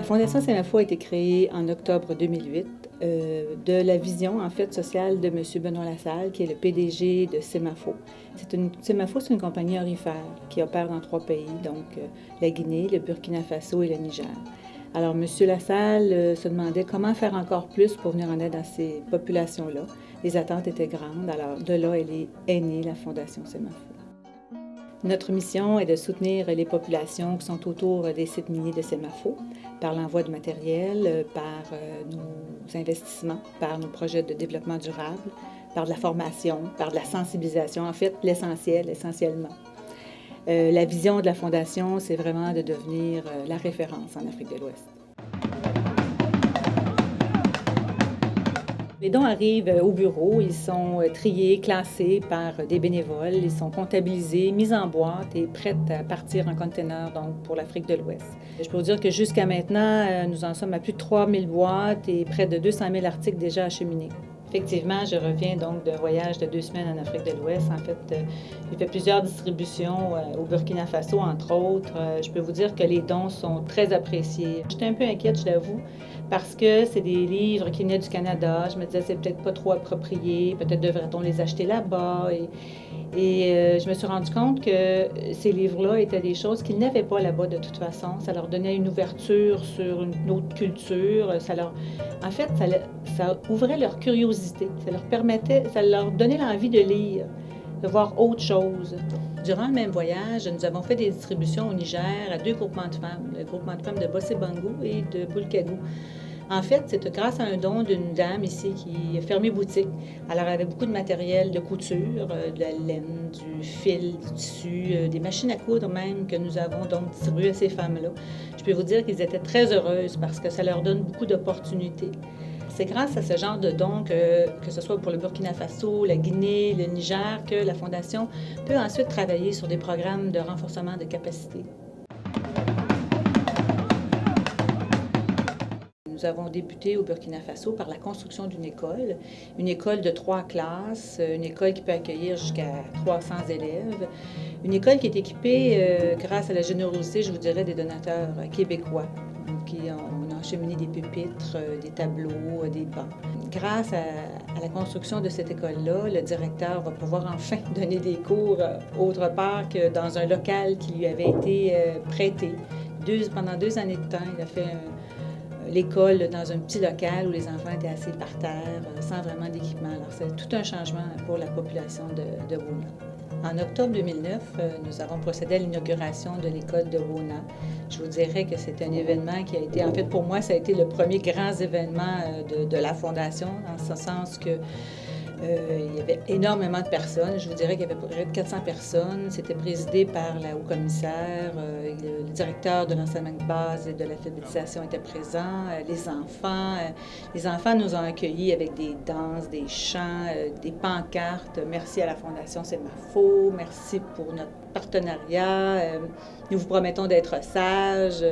Fondation Semafo a été créée en octobre 2008 de la vision en fait sociale de M. Benoît Lassalle, qui est le PDG de Semafo. Semafo, c'est une compagnie aurifère qui opère dans 3 pays, donc la Guinée, le Burkina Faso et le Niger. Alors, M. Lassalle se demandait comment faire encore plus pour venir en aide à ces populations-là. Les attentes étaient grandes, alors de là est née la Fondation Semafo. Notre mission est de soutenir les populations qui sont autour des sites miniers de Semafo par l'envoi de matériel, par nos investissements, par nos projets de développement durable, par de la formation, par de la sensibilisation, en fait, essentiellement. La vision de la Fondation, c'est vraiment de devenir la référence en Afrique de l'Ouest. Les dons arrivent au bureau, ils sont triés, classés par des bénévoles, ils sont comptabilisés, mis en boîte et prêts à partir en conteneur donc pour l'Afrique de l'Ouest. Je peux vous dire que jusqu'à maintenant, nous en sommes à plus de 3000 boîtes et près de 200 000 articles déjà acheminés. Effectivement, je reviens donc d'un voyage de 2 semaines en Afrique de l'Ouest. En fait, j'ai fait plusieurs distributions au Burkina Faso, entre autres. Je peux vous dire que les dons sont très appréciés. J'étais un peu inquiète, je l'avoue, parce que c'est des livres qui venaient du Canada. Je me disais, c'est peut-être pas trop approprié, peut-être devrait-on les acheter là-bas. Et je me suis rendu compte que ces livres-là étaient des choses qu'ils n'avaient pas là-bas de toute façon. Ça leur donnait une ouverture sur une autre culture. En fait, ça ouvrait leur curiosité. Ça leur donnait l'envie de lire, de voir autre chose. Durant le même voyage, nous avons fait des distributions au Niger à 2 groupements de femmes, le groupement de femmes de Bossé-Bangou et de Boulkagou. En fait, c'est grâce à un don d'une dame ici qui a fermé boutique. Alors, elle avait beaucoup de matériel de couture, de la laine, du fil, du tissu, des machines à coudre même que nous avons donc distribuées à ces femmes-là. Je peux vous dire qu'ils étaient très heureuses parce que ça leur donne beaucoup d'opportunités. C'est grâce à ce genre de dons, que ce soit pour le Burkina Faso, la Guinée, le Niger, que la Fondation peut ensuite travailler sur des programmes de renforcement de capacité. Nous avons débuté au Burkina Faso par la construction d'une école de 3 classes, une école qui peut accueillir jusqu'à 300 élèves, une école qui est équipée grâce à la générosité, je vous dirais, des donateurs québécois. On a acheminé des pupitres, des tableaux, des bancs. Grâce à la construction de cette école-là, le directeur va pouvoir enfin donner des cours autre part que dans un local qui lui avait été prêté. Pendant 2 années de temps, il a fait l'école dans un petit local où les enfants étaient assis par terre, sans vraiment d'équipement. Alors, c'est tout un changement pour la population de Wona. En octobre 2009, nous avons procédé à l'inauguration de l'école de Wona. Je vous dirais que c'est un événement qui a été, en fait, pour moi, ça a été le premier grand événement de la Fondation, en ce sens que il y avait énormément de personnes. Je vous dirais qu'il y avait près de 400 personnes. C'était présidé par la haut-commissaire. Le directeur de l'enseignement de base et de l'alphabétisation était présent. Les enfants nous ont accueillis avec des danses, des chants, des pancartes. Merci à la Fondation Semafo. Merci pour notre partenariat. Nous vous promettons d'être sages.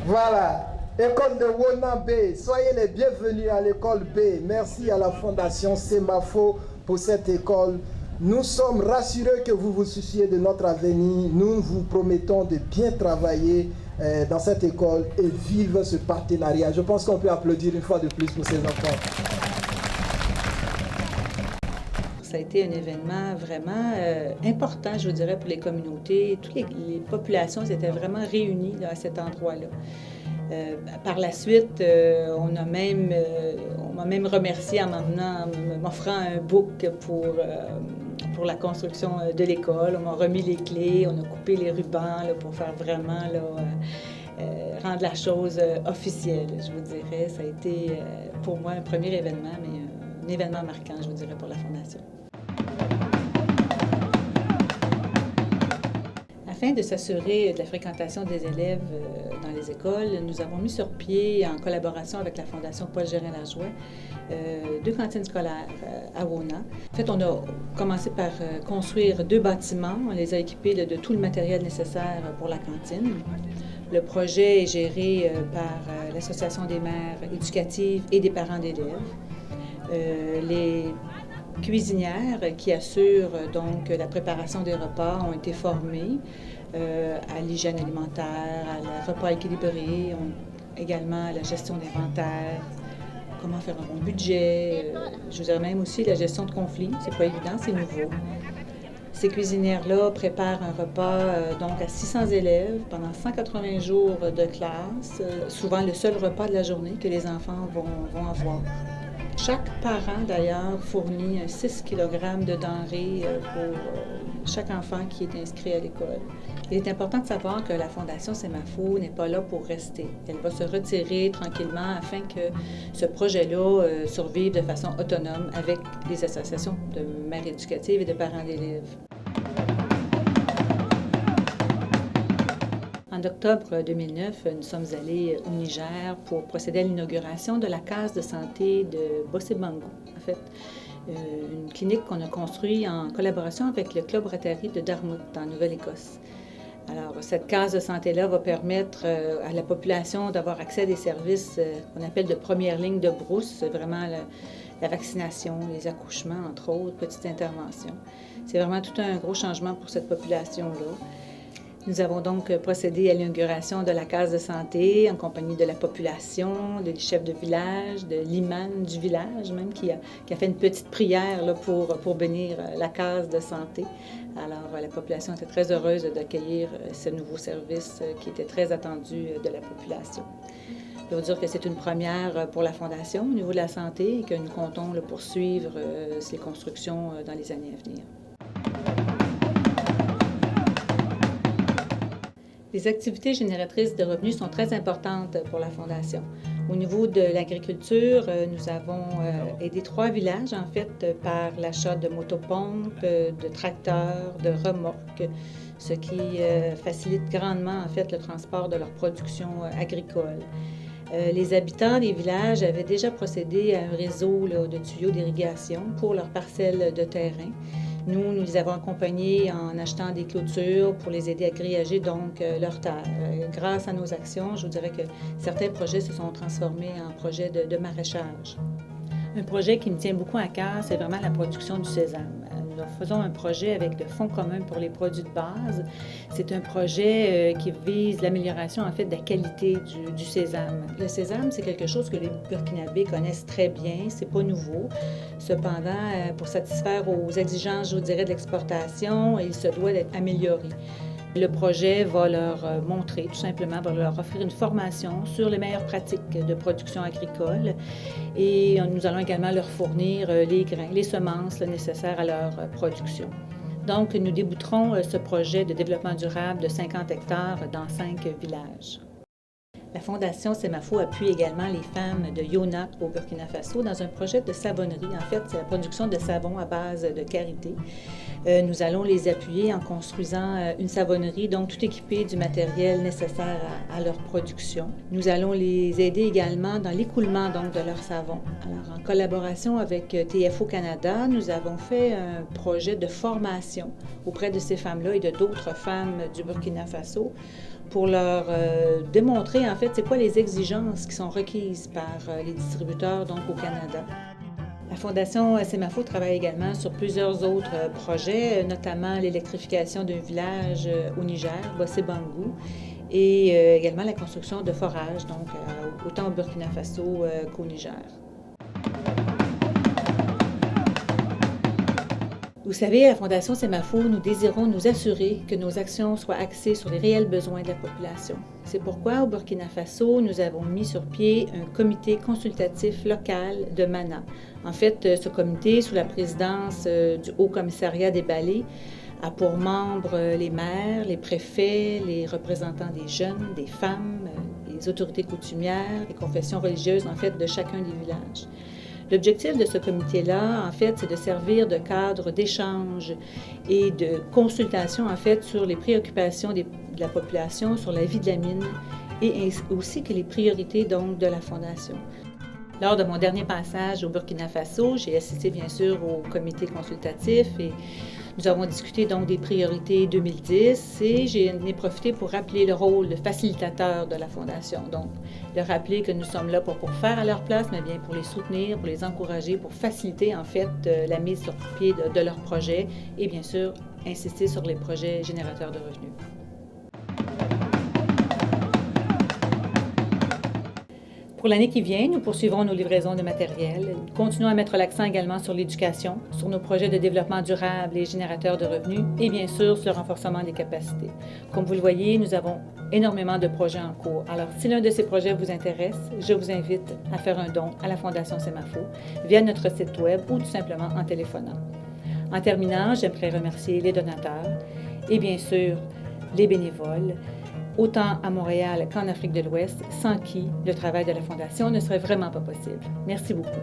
Voilà, école de Wona B. Soyez les bienvenus à l'école B. Merci à la Fondation Semafo pour cette école. Nous sommes rassurés que vous vous souciez de notre avenir. Nous vous promettons de bien travailler dans cette école et vivre ce partenariat. Je pense qu'on peut applaudir une fois de plus pour ces enfants. Ça a été un événement vraiment important, je vous dirais, pour les communautés. Toutes les populations étaient vraiment réunies là, à cet endroit-là. Par la suite, on m'a même remercié en m'offrant un book pour la construction de l'école. On m'a remis les clés, on a coupé les rubans là, pour faire vraiment rendre la chose officielle, je vous dirais. Ça a été pour moi un premier événement, mais un événement marquant, je vous dirais, pour la Fondation. Afin de s'assurer de la fréquentation des élèves dans les écoles, nous avons mis sur pied, en collaboration avec la Fondation Paul-Gérin-Lajoie, 2 cantines scolaires à Wona. En fait, on a commencé par construire 2 bâtiments. On les a équipés de tout le matériel nécessaire pour la cantine. Le projet est géré par l'Association des mères éducatives et des parents d'élèves. Les cuisinières qui assurent donc la préparation des repas ont été formées à l'hygiène alimentaire, à le repas équilibré, également à la gestion d'inventaire, comment faire un bon budget, je vous dirais même aussi la gestion de conflits, c'est pas évident, c'est nouveau. Ces cuisinières-là préparent un repas donc à 600 élèves pendant 180 jours de classe, souvent le seul repas de la journée que les enfants vont avoir. Chaque parent, d'ailleurs, fournit 6 kg de denrées pour chaque enfant qui est inscrit à l'école. Il est important de savoir que la Fondation Semafo n'est pas là pour rester. Elle va se retirer tranquillement afin que ce projet-là survive de façon autonome avec les associations de mères éducatives et de parents d'élèves. En octobre 2009, nous sommes allés au Niger pour procéder à l'inauguration de la case de santé de Bossé-Bangou. En fait, une clinique qu'on a construite en collaboration avec le Club Rotary de Dartmouth, en Nouvelle-Écosse. Alors, cette case de santé-là va permettre à la population d'avoir accès à des services qu'on appelle de première ligne de brousse, vraiment la vaccination, les accouchements, entre autres, petites interventions. C'est vraiment tout un gros changement pour cette population-là. Nous avons donc procédé à l'inauguration de la case de santé en compagnie de la population, des chefs de village, de l'imam du village même, qui a fait une petite prière là, pour bénir la case de santé. Alors, la population était très heureuse d'accueillir ce nouveau service qui était très attendu de la population. Je veux dire que c'est une première pour la Fondation au niveau de la santé et que nous comptons poursuivre ces constructions dans les années à venir. Les activités génératrices de revenus sont très importantes pour la Fondation. Au niveau de l'agriculture, nous avons aidé 3 villages, en fait, par l'achat de motopompes, de tracteurs, de remorques, ce qui facilite grandement, en fait, le transport de leur production agricole. Les habitants des villages avaient déjà procédé à un réseau de tuyaux d'irrigation pour leurs parcelles de terrain. Nous les avons accompagnés en achetant des clôtures pour les aider à grillager donc leurs terres. Grâce à nos actions, je vous dirais que certains projets se sont transformés en projets de maraîchage. Un projet qui me tient beaucoup à cœur, c'est vraiment la production du sésame. Nous faisons un projet avec le Fonds commun pour les produits de base. C'est un projet qui vise l'amélioration en fait de la qualité du sésame. Le sésame, c'est quelque chose que les Burkinabés connaissent très bien, c'est pas nouveau. Cependant, pour satisfaire aux exigences, je vous dirais, de l'exportation, il se doit d'être amélioré. Le projet va leur montrer, tout simplement, va leur offrir une formation sur les meilleures pratiques de production agricole et nous allons également leur fournir les grains, les semences nécessaires à leur production. Donc, nous débuterons ce projet de développement durable de 50 hectares dans 5 villages. La Fondation Semafo appuie également les femmes de Yona au Burkina Faso dans un projet de savonnerie. En fait, c'est la production de savon à base de karité. Nous allons les appuyer en construisant une savonnerie, donc tout équipée du matériel nécessaire à leur production. Nous allons les aider également dans l'écoulement donc de leur savon. Alors, en collaboration avec TFO Canada, nous avons fait un projet de formation auprès de ces femmes-là et de d'autres femmes du Burkina Faso pour leur démontrer en fait c'est quoi les exigences qui sont requises par les distributeurs donc au Canada. La Fondation Semafo travaille également sur plusieurs autres projets, notamment l'électrification d'un village au Niger, Bossé-Bangou, et également la construction de forages, donc autant au Burkina Faso qu'au Niger. Vous savez, à la Fondation Semafo, nous désirons nous assurer que nos actions soient axées sur les réels besoins de la population. C'est pourquoi, au Burkina Faso, nous avons mis sur pied un comité consultatif local de Mana. En fait, ce comité, sous la présidence du Haut-Commissariat des Ballets, a pour membres les maires, les préfets, les représentants des jeunes, des femmes, les autorités coutumières, les confessions religieuses, en fait, de chacun des villages. L'objectif de ce comité-là, en fait, c'est de servir de cadre d'échange et de consultation, en fait, sur les préoccupations de la population, sur la vie de la mine et aussi que les priorités, donc, de la Fondation. Lors de mon dernier passage au Burkina Faso, j'ai assisté, bien sûr, au comité consultatif et Nous avons discuté donc des priorités 2010 et j'en ai profité pour rappeler le rôle de facilitateur de la Fondation. Donc, de rappeler que nous sommes là pour faire à leur place, mais bien pour les soutenir, pour les encourager, pour faciliter en fait la mise sur pied de leurs projets et bien sûr insister sur les projets générateurs de revenus. Pour l'année qui vient, nous poursuivrons nos livraisons de matériel. Nous continuons à mettre l'accent également sur l'éducation, sur nos projets de développement durable et générateurs de revenus et bien sûr sur le renforcement des capacités. Comme vous le voyez, nous avons énormément de projets en cours. Alors, si l'un de ces projets vous intéresse, je vous invite à faire un don à la Fondation Semafo via notre site web ou tout simplement en téléphonant. En terminant, j'aimerais remercier les donateurs et bien sûr les bénévoles, autant à Montréal qu'en Afrique de l'Ouest, sans qui le travail de la Fondation ne serait vraiment pas possible. Merci beaucoup.